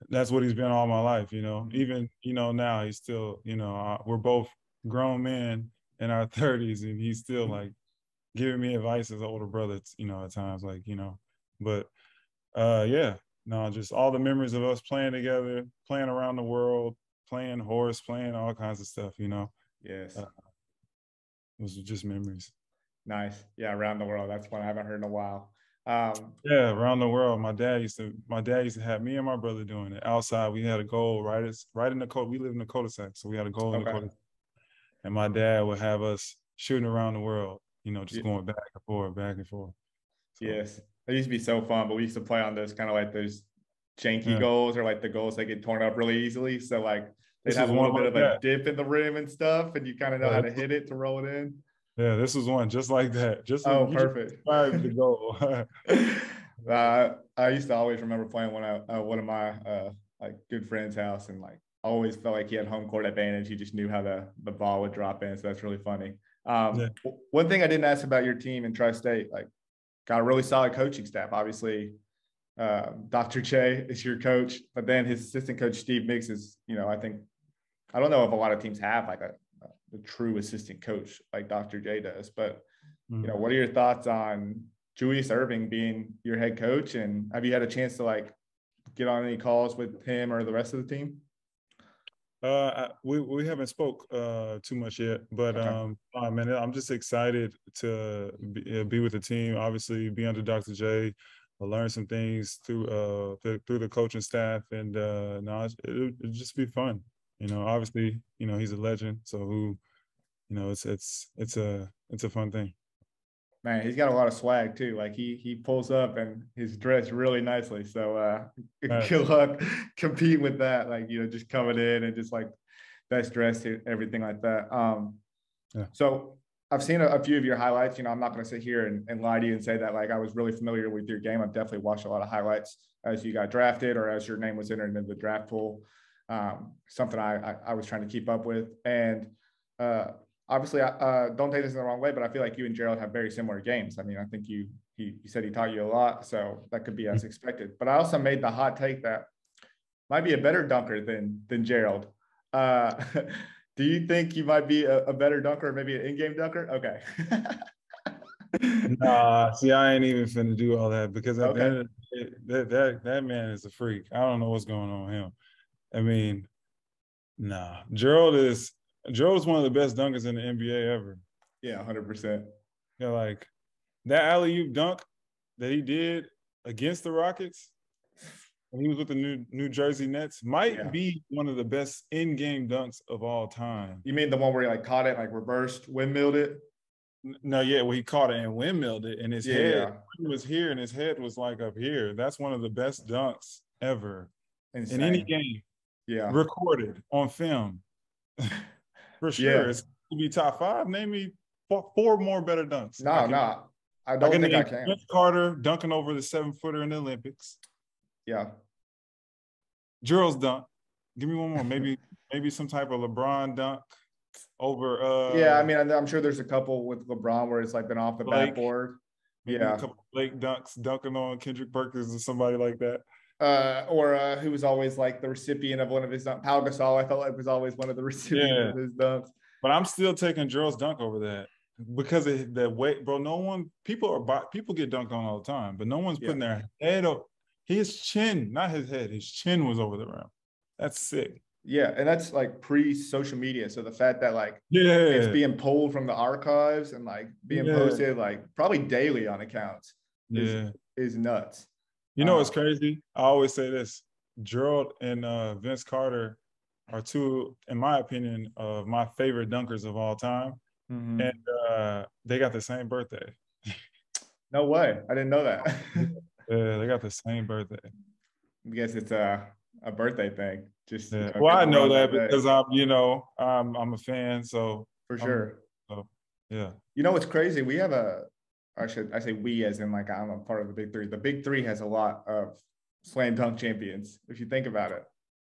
that's what he's been all my life. Mm-hmm. Even now he's still. We're both grown men in our 30s, and he's still like giving me advice as an older brother. At times, like but yeah. No, just all the memories of us playing together, playing around the world, playing horse, playing all kinds of stuff, Yes. Those are just memories. Nice. Yeah, around the world. That's one I haven't heard in a while. Yeah, around the world. My dad used to have me and my brother doing it. Outside, we had a goal right in the cul. We live in the cul-de-sac, so we had a goal in the cul-de-sac. And my dad would have us shooting around the world, just going back and forth, back and forth. So, yes. It used to be so fun, but we used to play on those kind of like those janky goals, or like the goals that get torn up really easily. So like they'd have a little bit of a dip in the rim and stuff, and you kind of know how to hit it to roll it in. Yeah, this was one just like that. Perfect. The goal. I used to always remember playing one of my like good friend's house, and like always felt like he had home court advantage. He just knew how the ball would drop in, so that's really funny. One thing I didn't ask about your team in TriState, like, got a really solid coaching staff. Obviously, Dr. Che is your coach, but then his assistant coach, Steve Mix, is, I don't know if a lot of teams have like a true assistant coach like Dr. J does, but, what are your thoughts on Julius Irving being your head coach? And have you had a chance to like get on any calls with him or the rest of the team? We haven't spoke too much yet, but man, I'm just excited to be with the team. Obviously, be under Dr. J, learn some things through the coaching staff, and it'll just be fun. Obviously, he's a legend, so it's a fun thing. Man, he's got a lot of swag too. Like he pulls up and he's dressed really nicely. So good luck competing with that. Like, just coming in and just like best dressed, everything like that. So I've seen a few of your highlights. I'm not going to sit here and lie to you and say that like I was really familiar with your game. I've definitely watched a lot of highlights as you got drafted or as your name was entered into the draft pool. Something I was trying to keep up with. And obviously, don't take this in the wrong way, but I feel like you and Gerald have very similar games. I mean, I think he said he taught you a lot, so that could be as expected. But I also made the hot take that might be a better dunker than Gerald. Do you think you might be a better dunker, or maybe an in-game dunker? Okay. Nah, see, I ain't even finna do all that, because at the end of the day, that man is a freak. I don't know what's going on with him. I mean, nah, Gerald is one of the best dunkers in the NBA ever. Yeah, 100%. Yeah, like that alley-oop dunk that he did against the Rockets when he was with the New Jersey Nets might be one of the best in-game dunks of all time. You mean the one where he like caught it, like reversed, windmilled it? No, yeah, well, he caught it and windmilled it, and his head was here and his head was like up here. That's one of the best dunks ever in any game. Yeah, recorded on film. For sure. It's to be top 5. Name me 4 more better dunks. No, I don't think I can. Vince Carter dunking over the 7-footer in the Olympics. Yeah. Gerald's dunk. Give me one more. Maybe some type of LeBron dunk over. Yeah, I mean, I'm sure there's a couple with LeBron where it's like been off the backboard. Maybe a couple of Blake dunks, dunking on Kendrick Perkins or somebody like that. Or who was always like the recipient of one of his dunks. Pau Gasol, I felt like was always one of the recipients of his dunks. But I'm still taking Gerald's dunk over that, because of the weight, bro. People get dunked on all the time, but no one's putting their head up. His chin, not his head, his chin was over the rim. That's sick. Yeah, and that's like pre-social media. So the fact that like it's being pulled from the archives and like being posted like probably daily on accounts is nuts. It's crazy. I always say this: Gerald and Vince Carter are 2, in my opinion, of my favorite dunkers of all time. Mm-hmm. And they got the same birthday. No way. I didn't know that. Yeah, they got the same birthday. I guess it's a birthday thing. Just Yeah. get Well, I know LeBron that that day. because I'm a fan. So For sure. So, yeah. You know what's crazy? We have I say we as in like I'm a part of the Big Three. The Big Three has a lot of slam dunk champions. If you think about it,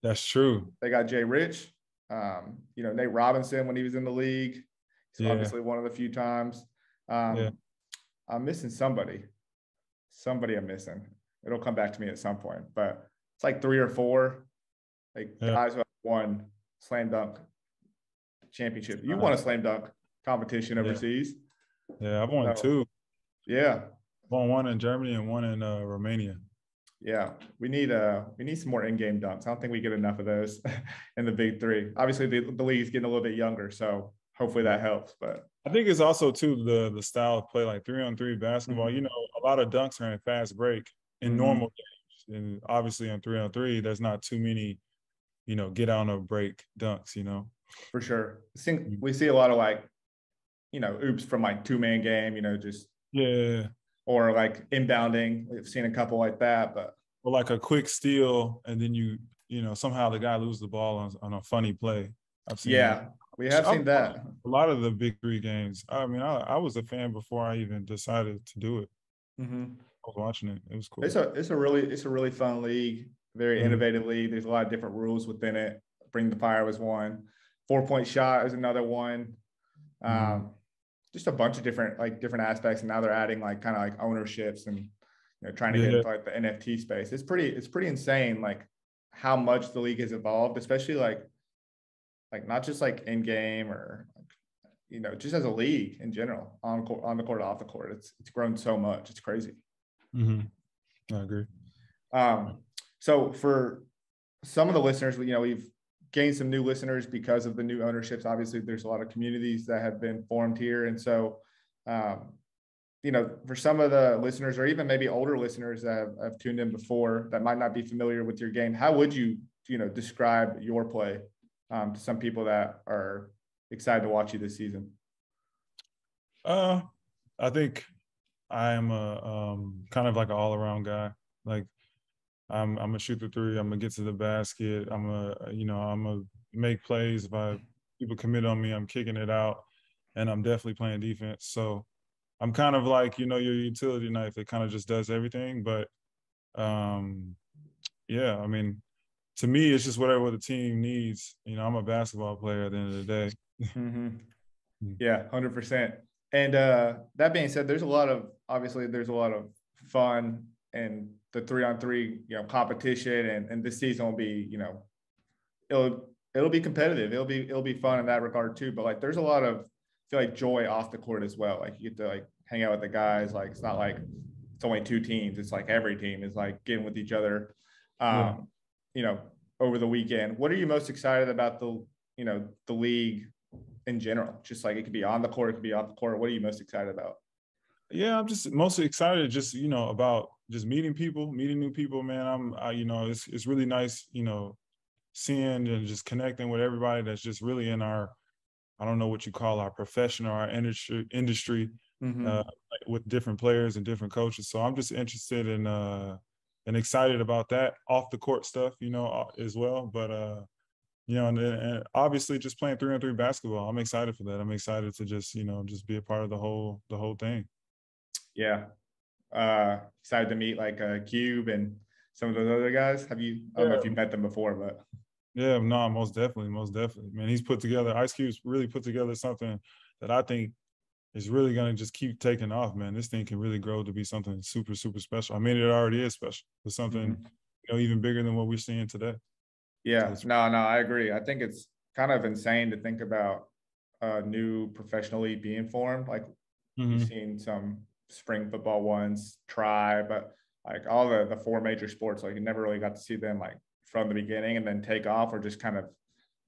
That's true. they got Jay Rich, Nate Robinson when he was in the league. He's Yeah. obviously one of the few times. Yeah. I'm missing somebody. Somebody I'm missing. It'll come back to me at some point, but it's like 3 or 4 guys who have won slam dunk championship. You won a slam dunk competition overseas. Yeah, I've won 2. Yeah. Won one in Germany and one in Romania. Yeah, we need some more in-game dunks. I don't think we get enough of those in the Big Three. Obviously, the league's getting a little bit younger, so hopefully that helps. But I think it's also too the style of play, like 3-on-3 basketball. Mm-hmm. A lot of dunks are in fast break in normal games, and obviously on 3-on-3, there's not too many, get on a break dunks. For sure, I think we see a lot of oops from 2-man game. Just or inbounding. We've seen a couple like that, but or like a quick steal, and then somehow the guy loses the ball on a funny play. I've seen that. We have seen that. A lot of the Big Three games. I mean, I was a fan before I even decided to do it. Mm-hmm. I was watching it. It was cool. It's a really fun league. Very innovative league. There's a lot of different rules within it. Bring the Fire was one. 4-point shot is another one. Just a bunch of different aspects, and now they're adding kind of ownerships and trying to get into the NFT space. It's pretty insane how much the league has evolved, especially not just in game or just as a league in general, on the court, off the court. It's grown so much. It's crazy. I agree. So for some of the listeners, we've gained some new listeners because of the new ownerships. Obviously, there's a lot of communities that have been formed here. And so, for some of the listeners or even maybe older listeners that have tuned in before that might not be familiar with your game, how would you, describe your play to some people that are excited to watch you this season? I think I am a kind of like an all-around guy. I'm gonna shoot the 3. I'm gonna get to the basket. I'm gonna make plays. If people commit on me, I'm kicking it out, and I'm definitely playing defense. So I'm kind of like your utility knife that kind of just does everything. But I mean, to me, it's just whatever the team needs. I'm a basketball player at the end of the day. Yeah, 100%. And that being said, there's a lot of fun and the 3-on-3, competition, and this season will be, it'll be competitive. It'll be fun in that regard too. But there's a lot of, I feel joy off the court as well. You get to hang out with the guys. It's not it's only 2 teams. It's every team is getting with each other, over the weekend. What are you most excited about the league in general? Just it could be on the court, it could be off the court. What are you most excited about? Yeah, I'm just mostly excited just, about just meeting new people, man. It's really nice, seeing and just connecting with everybody that's just really in our, I don't know what you call our profession or our industry with different players and different coaches. So I'm just interested in and excited about that off the court stuff, as well. But, and obviously just playing 3-on-3 basketball. I'm excited for that. I'm excited to just, just be a part of the whole thing. Yeah. Excited to meet Cube and some of those other guys. I don't know if you've met them before, but yeah, no, most definitely. Man, Ice Cube's really put together something that I think is really going to just keep taking off, man. This thing can really grow to be something super, super special. I mean, it already is special, but something, even bigger than what we're seeing today. Yeah, no, I agree. I think it's kind of insane to think about a new professional league being formed. You've seen some spring football ones try, but all the 4 major sports, you never really got to see them from the beginning and then take off, or just kind of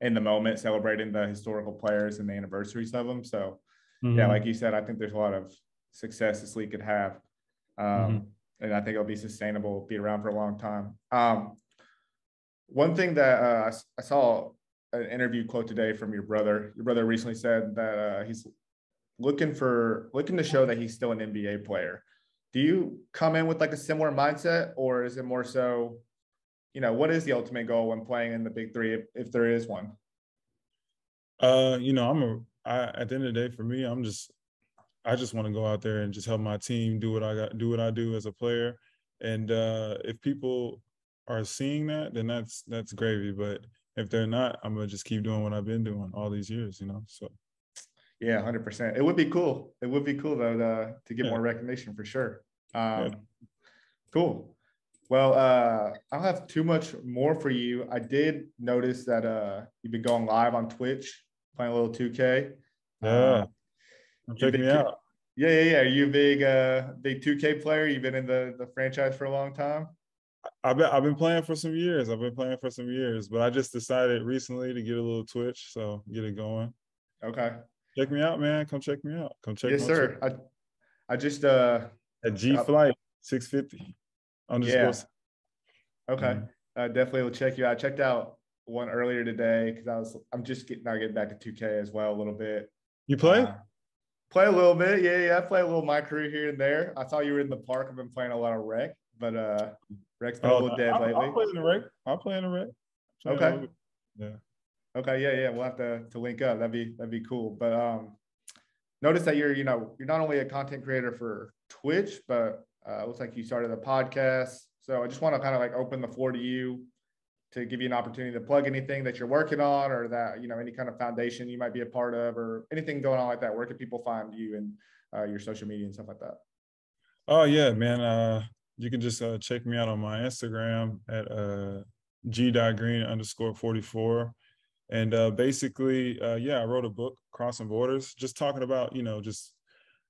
in the moment celebrating the historical players and the anniversaries of them. So yeah, like you said, I think there's a lot of success this league could have. And I think it'll be sustainable, be around for a long time. One thing that I saw an interview quote today from your brother. Your brother recently said that he's looking to show that he's still an NBA player. Do you come in with a similar mindset, or is it more so, what is the ultimate goal when playing in the Big Three, if there is one? At the end of the day, for me, I just want to go out there and just help my team do what I do as a player. And if people are seeing that, then that's gravy. But if they're not, I'm gonna just keep doing what I've been doing all these years, So yeah, 100%. It would be cool. It would be cool though to get more recognition for sure. Cool. Well, I don't have too much more for you. I did notice that you've been going live on Twitch, playing a little 2K. Yeah. Check me out. Yeah. Are you a big 2K player? You've been in the franchise for a long time? I've been playing for some years. But I just decided recently to get a little Twitch, so get it going. Okay. Check me out, man. Come check me out. Come check. Yes, sir. Twitch. I just at G Flight 650 _. Yeah. Okay. Definitely will check you out. I checked out one earlier today because I'm just getting back to 2K as well a little bit. You play? Play a little bit. Yeah. I play a little my career here and there. I saw you were in the park. I've been playing a lot of rec, but rec's been a little dead lately. I'll play in the rec. Okay. Yeah. Okay. Yeah. We'll have to link up. That'd be cool. But notice that you're not only a content creator for Twitch, but it looks like you started a podcast. So I just want to kind of like open the floor to you to give you an opportunity to plug anything that you're working on, or that, any kind of foundation you might be a part of, or anything going on like that. Where can people find you and your social media and stuff like that? Oh yeah, man. You can just check me out on my Instagram at G.Green _44. And basically, I wrote a book, Crossing Borders, just talking about, just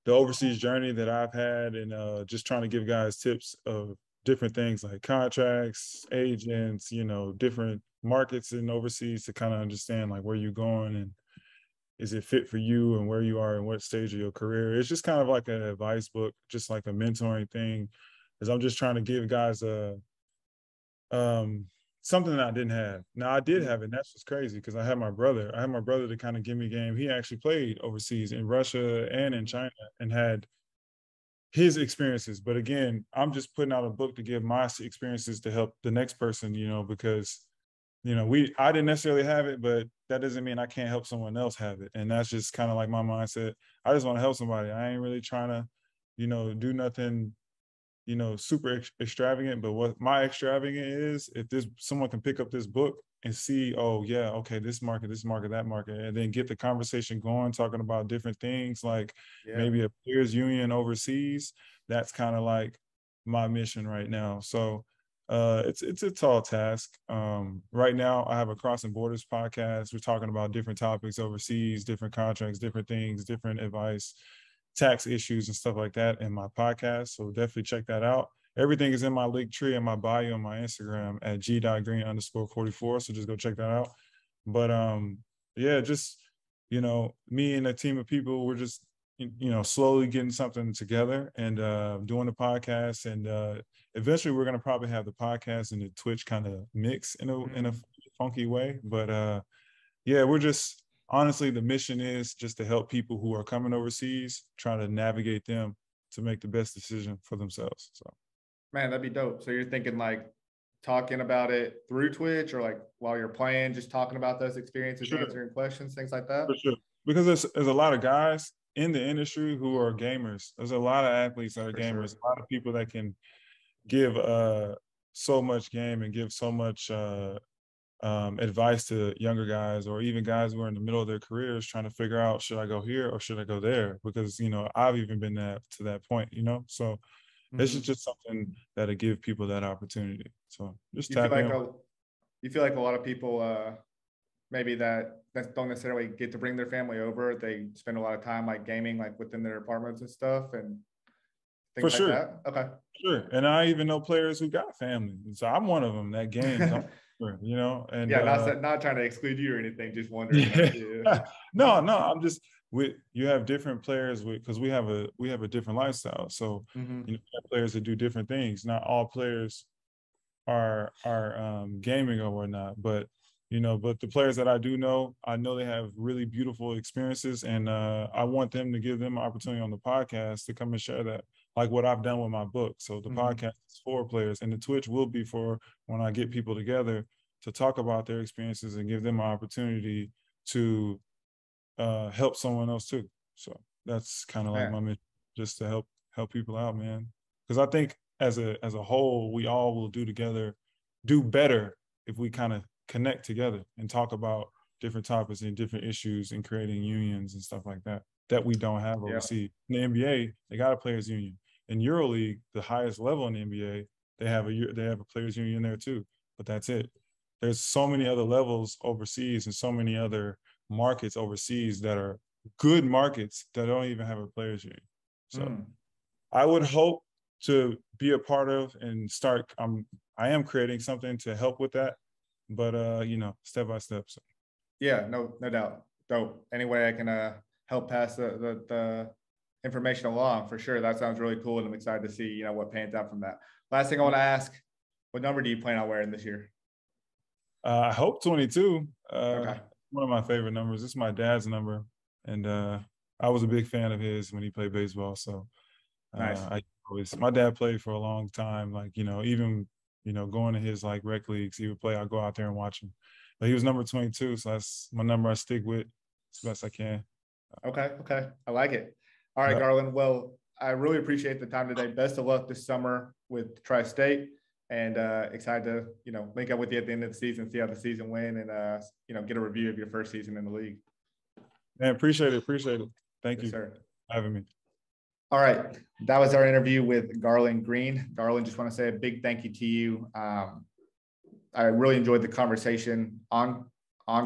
the overseas journey that I've had, and just trying to give guys tips of different things like contracts, agents, different markets in overseas, to kind of understand like where you're going and is it fit for you and where you are and what stage of your career. It's just kind of like an advice book, just like a mentoring thing, because I'm just trying to give guys something that I didn't have. Now I did have it, and that's what's crazy, because I had my brother to kind of give me game. He actually played overseas in Russia and in China and had his experiences. But again, I'm just putting out a book to give my experiences to help the next person, because I didn't necessarily have it, but that doesn't mean I can't help someone else have it. And that's just kind of like my mindset. I just want to help somebody. I ain't really trying to, do nothing, super extravagant. But what my extravagant is, if someone can pick up this book and see, oh yeah, okay, this market, that market, and then get the conversation going, talking about different things, like maybe a players union overseas. That's kind of like my mission right now. So it's a tall task. Right now I have a Crossing Borders podcast. We're talking about different topics overseas, different contracts, different things, different advice, tax issues and stuff like that in my podcast. So definitely check that out. Everything is in my link tree and my bio on my Instagram at G.Green _44. So just go check that out. But just, me and a team of people, we're just, slowly getting something together and doing the podcast. And eventually we're going to probably have the podcast and the Twitch kind of mix in a funky way. But we're just, honestly, the mission is just to help people who are coming overseas, try to navigate them to make the best decision for themselves. So, man, that'd be dope. So you're thinking like talking about it through Twitch, or like while you're playing, just talking about those experiences, answering questions, things like that? For sure. Because there's a lot of guys in the industry who are gamers. There's a lot of athletes that are gamers, a lot of people that can give so much game and give so much advice to younger guys, or even guys who are in the middle of their careers trying to figure out, should I go here or should I go there? Because, I've even been to that point, so this is just something that'll give people that opportunity. So just tap in. You feel like a lot of people maybe that don't necessarily get to bring their family over, they spend a lot of time like gaming, like within their apartments and stuff, and things for sure. Like that? Okay. Sure. And I even know players who got family. So I'm one of them that games. And not trying to exclude you or anything, just wondering. No, I'm just you have different players because we have a different lifestyle. So you have players that do different things. Not all players are gaming or whatnot, but But the players that I do know, I know they have really beautiful experiences, and I want them to give them an opportunity on the podcast to come and share that, like what I've done with my book. So the podcast is for players, and the Twitch will be for when I get people together to talk about their experiences and give them an opportunity to help someone else too. So that's kind of like my mission, just to help people out, man. Because I think as a whole, we all will do better if we kind of connect together and talk about different topics and different issues and creating unions and stuff like that we don't have overseas. In the NBA, they got a players union. In EuroLeague, the highest level in the NBA, they have a players union there too, but that's it. There's so many other levels overseas and so many other markets overseas that are good markets that don't even have a players union. So I would hope to be a part of and start. I am creating something to help with that, but step by step. So. Yeah, no doubt. Dope. Any way I can help pass the information along, for sure. That sounds really cool, and I'm excited to see what pans out from that. Last thing I want to ask: what number do you plan on wearing this year? I hope 22. Okay. One of my favorite numbers. It's my dad's number, and I was a big fan of his when he played baseball. So nice. My dad played for a long time. Like even going to his like rec leagues, he would play. I'd go out there and watch him. But he was number 22, so that's my number I stick with as best I can. Okay. I like it. All right, Garlon. Well, I really appreciate the time today. Best of luck this summer with TriState, and excited to link up with you at the end of the season, see how the season went, and get a review of your first season in the league. Man, appreciate it. Thank you, sir, for having me. All right, that was our interview with Garlon Green. Garlon, just want to say a big thank you to you. I really enjoyed the conversation on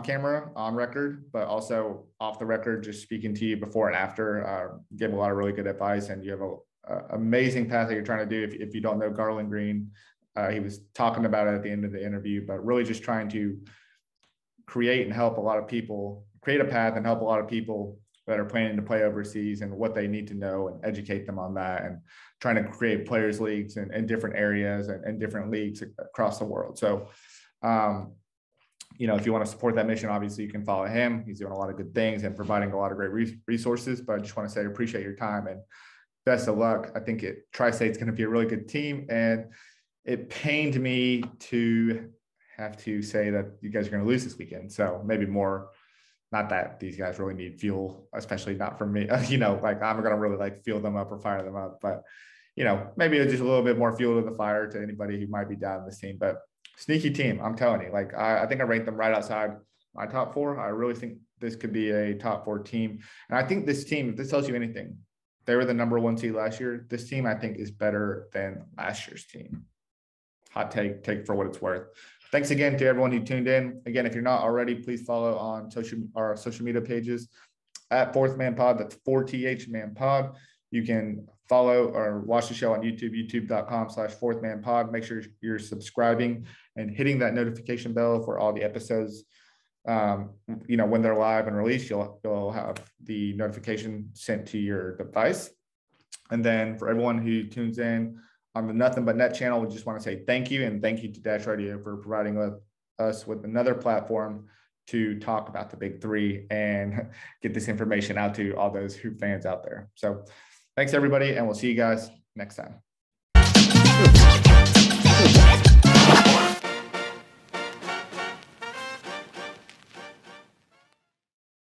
camera, on record, but also off the record, just speaking to you before and after. Gave a lot of really good advice, and you have an amazing path that you're trying to do. If you don't know Garlon Green, he was talking about it at the end of the interview, but really just trying to create and help a lot of people, create a path and help a lot of people that are planning to play overseas and what they need to know, and educate them on that, and trying to create players leagues in different areas and different leagues across the world. So, if you want to support that mission, obviously you can follow him. He's doing a lot of good things and providing a lot of great resources, but I just want to say, I appreciate your time and best of luck. I think TriState's going to be a really good team, and it pained me to have to say that you guys are going to lose this weekend. So maybe more, not that these guys really need fuel, especially not from me, like I'm going to really like fuel them up or fire them up, but maybe it's just a little bit more fuel to the fire to anybody who might be down this team. But sneaky team, I'm telling you, like I think I ranked them right outside my top 4. I really think this could be a top 4 team. And I think this team, if this tells you anything, they were the number 1 seed last year. This team, I think, is better than last year's team. Hot take for what it's worth. Thanks again to everyone who tuned in. Again, if you're not already, please follow on our social media pages at Fourth Man Pod. That's 4TH Man Pod. You can follow or watch the show on YouTube, youtube.com/Fourth Man Pod. Make sure you're subscribing and hitting that notification bell for all the episodes. When they're live and released, you'll have the notification sent to your device. And then for everyone who tunes in on the Nothing But Net channel, we just want to say thank you, and thank you to Dash Radio for providing us with another platform to talk about the Big Three and get this information out to all those hoop fans out there. So thanks, everybody, and we'll see you guys next time.